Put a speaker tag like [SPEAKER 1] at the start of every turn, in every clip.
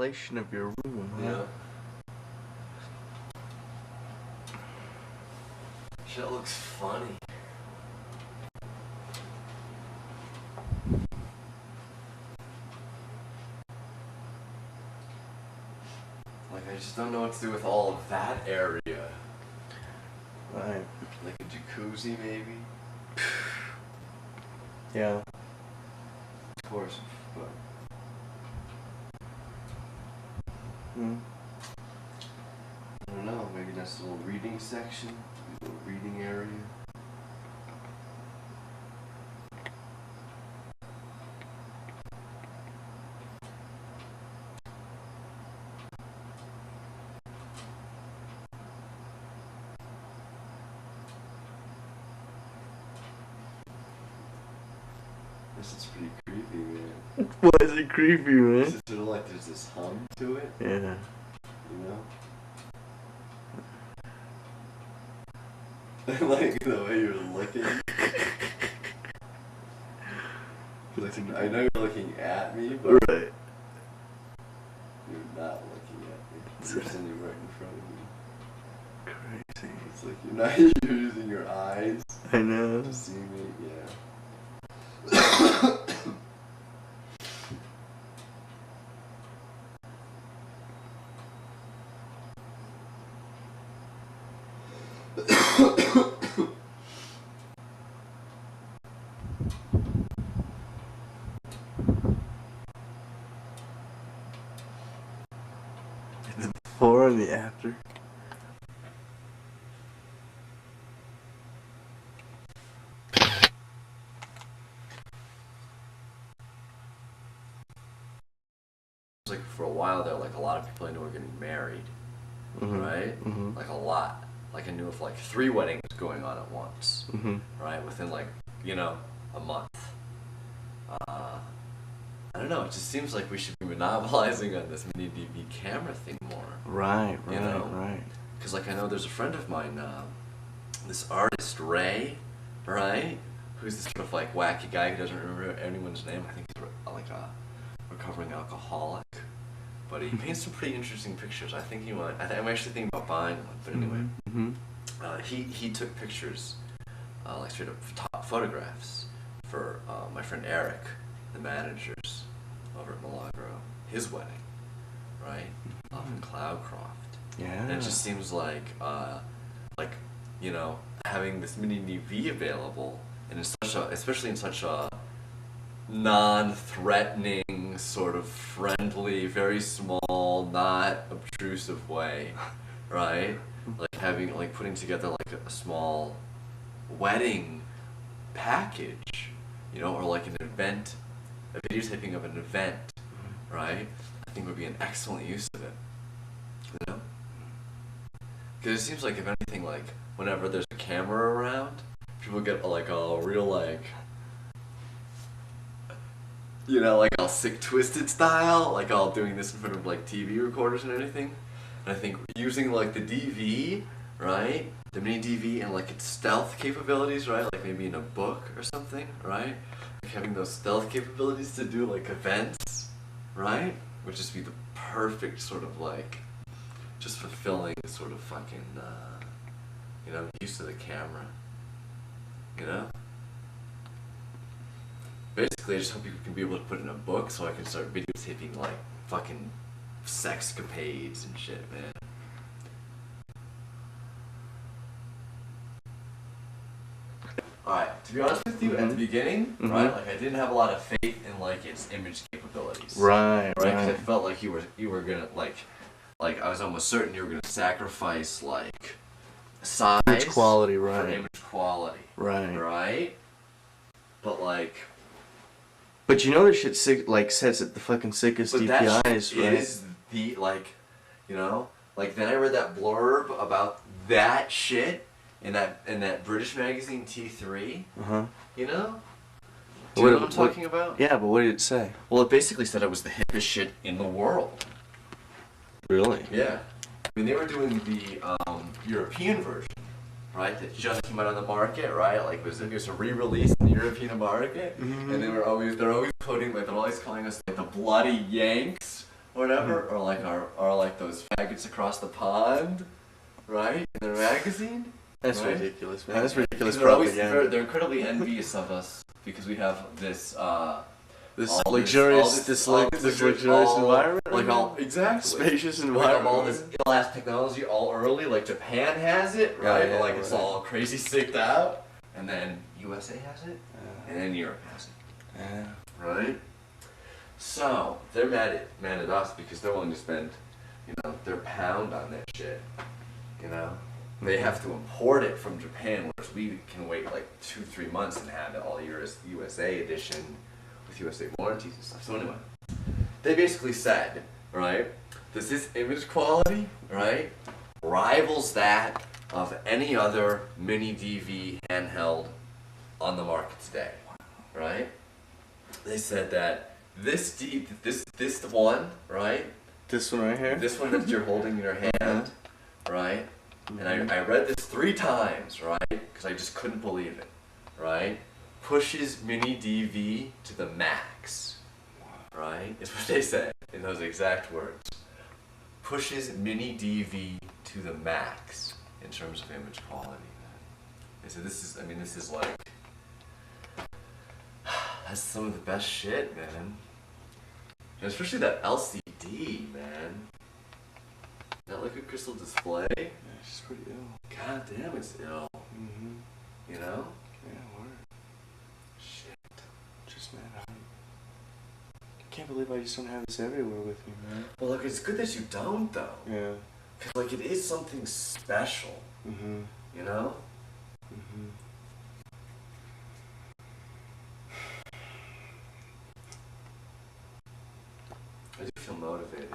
[SPEAKER 1] contemplation of your room, huh?
[SPEAKER 2] Yeah. Shit looks funny. Like, I just don't know what to do with all of that area.
[SPEAKER 1] Right.
[SPEAKER 2] Like a jacuzzi, maybe?
[SPEAKER 1] Yeah.
[SPEAKER 2] Of course, but... I don't know, maybe that's a little reading section, a little reading area. This is pretty creepy, man.
[SPEAKER 1] Why is it creepy, man?
[SPEAKER 2] It's sort of like there's this hum to it.
[SPEAKER 1] Yeah.
[SPEAKER 2] You know? Like the way you're looking. I know you're looking at me, but
[SPEAKER 1] right.
[SPEAKER 2] You're not looking at me. You're standing right in front of me.
[SPEAKER 1] Crazy.
[SPEAKER 2] It's like you're not using your eyes
[SPEAKER 1] I know.
[SPEAKER 2] to see me. Yeah.
[SPEAKER 1] The before and the after.
[SPEAKER 2] Like for a while there, like a lot of people I knew were getting married, right? Like a lot. Like I knew of like 3 weddings going on at once, right? Within like, you know, a month. I don't know, it just seems like we should be monopolizing on this mini DV camera thing more.
[SPEAKER 1] Right,
[SPEAKER 2] you know?
[SPEAKER 1] right.
[SPEAKER 2] Because like I know there's a friend of mine, this artist Ray, right? Who's this sort of like wacky guy who doesn't remember anyone's name. I think he's like a recovering alcoholic. But he paints some pretty interesting pictures. I think he might. I'm actually thinking about buying one. But anyway, he took pictures, like straight up top photographs for my friend Eric, the managers over at Milagro, his wedding, right? Up in Cloudcroft.
[SPEAKER 1] Yeah.
[SPEAKER 2] And it just seems like you know, having this mini DV available, and in such a, especially in such a non-threatening, sort of friendly, very small, not obtrusive way, right? Like having, like putting together like a small wedding package, you know, or like an event, a videotaping of an event, right? I think would be an excellent use of it, you know? Because it seems like if anything, like whenever there's a camera around, people get like a real like, you know, like all sick twisted style, like all doing this in front of like TV recorders and everything. And I think using like the DV, right? The mini DV and like its stealth capabilities, right? Like maybe in a book or something, right? Like having those stealth capabilities to do like events, right? Would just be the perfect sort of like, just fulfilling sort of fucking, you know, use of the camera, you know? Basically, I just hope you can be able to put it in a book so I can start videotaping like fucking sexcapades and shit, man. Alright, to be honest with you, at the beginning, right, like I didn't have a lot of faith in like its image capabilities.
[SPEAKER 1] Right.
[SPEAKER 2] Because I felt like you were gonna like I was almost certain you were gonna sacrifice like size,
[SPEAKER 1] image quality, right?
[SPEAKER 2] For image quality,
[SPEAKER 1] Right.
[SPEAKER 2] Right. But like.
[SPEAKER 1] But you know that shit sick, like sets at the fucking sickest DPIs,
[SPEAKER 2] that
[SPEAKER 1] right?
[SPEAKER 2] is the like, you know, like then I read that blurb about that shit in that British magazine T3. You know. Do you know what I'm talking about?
[SPEAKER 1] Yeah, but what did it say?
[SPEAKER 2] Well, it basically said it was the hippest shit in the world.
[SPEAKER 1] Really?
[SPEAKER 2] Yeah. I mean, they were doing the European version, right? That just came out on the market, right? Like it was a re-release in the European market, and they're always quoting, like they're always calling us like the bloody Yanks, or whatever, or like like those faggots across the pond, right? In their magazine.
[SPEAKER 1] That's
[SPEAKER 2] right?
[SPEAKER 1] ridiculous, man. That's ridiculous
[SPEAKER 2] They're incredibly envious of us because we have this
[SPEAKER 1] luxurious environment,
[SPEAKER 2] like all exactly
[SPEAKER 1] spacious
[SPEAKER 2] we
[SPEAKER 1] environment.
[SPEAKER 2] have all this ill-ass technology all early, like Japan has it, right?
[SPEAKER 1] Yeah,
[SPEAKER 2] like it's all crazy sicked out, and then USA has it, and then Europe has it, right? So they're mad at us because they're willing to spend, their pound on that shit, They have to import it from Japan, whereas we can wait like 2-3 months and have it all USA edition with USA warranties and stuff. So anyway, they basically said, right, this image quality, right, rivals that of any other mini DV handheld on the market today, right? They said that this one, right?
[SPEAKER 1] This one right here?
[SPEAKER 2] This one that you're holding in your hand, right? And I read this 3 times, right? Because I just couldn't believe it, right? Pushes mini DV to the max, right? Is what they said in those exact words. Pushes mini DV to the max in terms of image quality, man. They said this is like, that's some of the best shit, man. And especially that LCD, man. That liquid crystal display.
[SPEAKER 1] Yeah, it's just pretty ill.
[SPEAKER 2] God damn, it's ill.
[SPEAKER 1] Mm-hmm.
[SPEAKER 2] You know?
[SPEAKER 1] Yeah, word.
[SPEAKER 2] Shit.
[SPEAKER 1] Just, man, I can't believe I just don't have this everywhere with me, man.
[SPEAKER 2] Well, look, it's good that you don't, though.
[SPEAKER 1] Yeah.
[SPEAKER 2] Because, like, it is something special.
[SPEAKER 1] Mm-hmm.
[SPEAKER 2] You know?
[SPEAKER 1] Mm-hmm.
[SPEAKER 2] I do feel motivated.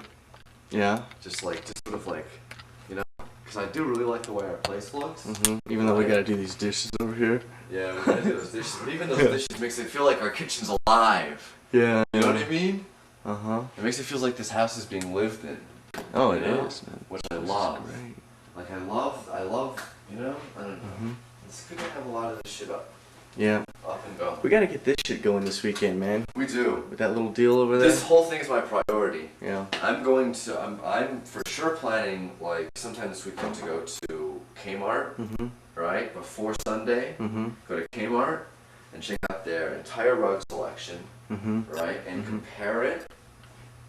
[SPEAKER 1] Yeah?
[SPEAKER 2] Just sort of like, because I do really like the way our place looks.
[SPEAKER 1] Mm-hmm. Even though we gotta do these dishes over here.
[SPEAKER 2] Yeah, we gotta do those dishes. But even those dishes makes it feel like our kitchen's alive.
[SPEAKER 1] Yeah.
[SPEAKER 2] You know what I mean?
[SPEAKER 1] Uh-huh.
[SPEAKER 2] It makes it feel like this house is being lived in.
[SPEAKER 1] Oh, it is, man.
[SPEAKER 2] Which I love.
[SPEAKER 1] Great.
[SPEAKER 2] Like, I love, I don't know.
[SPEAKER 1] Mm-hmm.
[SPEAKER 2] It's good to have a lot of this shit up
[SPEAKER 1] Yeah.
[SPEAKER 2] and go.
[SPEAKER 1] We gotta get this shit going this weekend, man.
[SPEAKER 2] We do.
[SPEAKER 1] With that little deal over there.
[SPEAKER 2] This whole thing is my priority.
[SPEAKER 1] Yeah.
[SPEAKER 2] I'm for sure planning, like, sometime this weekend to go to Kmart,
[SPEAKER 1] Mm-hmm.
[SPEAKER 2] right? Before Sunday,
[SPEAKER 1] Mm-hmm.
[SPEAKER 2] go to Kmart and check out their entire rug selection,
[SPEAKER 1] Mm-hmm.
[SPEAKER 2] right? And
[SPEAKER 1] Mhm.
[SPEAKER 2] compare it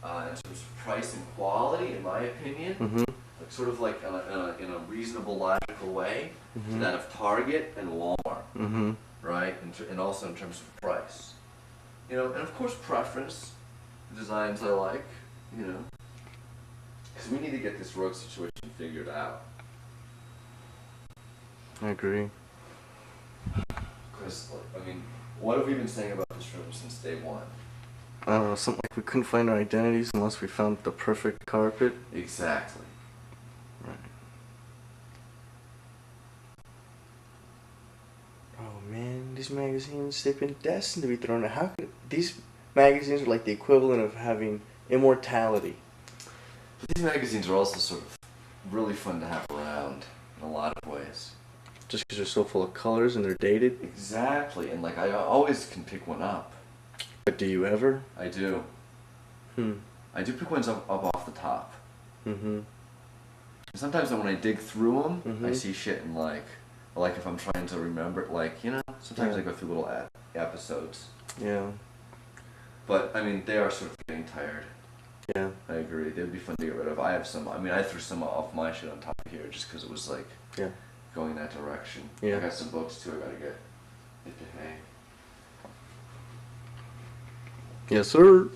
[SPEAKER 2] in terms of price and quality, in my opinion.
[SPEAKER 1] Mm-hmm.
[SPEAKER 2] Like, sort of like in a reasonable, logical way to
[SPEAKER 1] Mm-hmm.
[SPEAKER 2] that of Target and Walmart,
[SPEAKER 1] Mm-hmm.
[SPEAKER 2] right? And also in terms of price. And of course preference, the designs I like, Because we need to get this rug situation figured out.
[SPEAKER 1] I agree.
[SPEAKER 2] Because, what have we been saying about this room since day one?
[SPEAKER 1] I don't know, something like we couldn't find our identities unless we found the perfect carpet.
[SPEAKER 2] Exactly.
[SPEAKER 1] Right. Oh man, these magazines, they've been destined to be thrown out. How could these magazines are like the equivalent of having immortality?
[SPEAKER 2] But these magazines are also sort of really fun to have around in a lot of ways.
[SPEAKER 1] Just because they're so full of colors and they're dated?
[SPEAKER 2] Exactly, and like I always can pick one up.
[SPEAKER 1] But do you ever?
[SPEAKER 2] I do. I do pick ones up off the top.
[SPEAKER 1] Mm-hmm.
[SPEAKER 2] Sometimes when I dig through them, I
[SPEAKER 1] Mhm.
[SPEAKER 2] see shit and like if I'm trying to remember, sometimes I go through little episodes.
[SPEAKER 1] Yeah.
[SPEAKER 2] But they are sort of getting tired.
[SPEAKER 1] Yeah.
[SPEAKER 2] I agree. They'd be fun to get rid of. I have some. I threw some off my shit on top of here just because it was like
[SPEAKER 1] Yeah.
[SPEAKER 2] going that direction.
[SPEAKER 1] Yeah.
[SPEAKER 2] I got some books too. I gotta get to hang.
[SPEAKER 1] Yes, sir.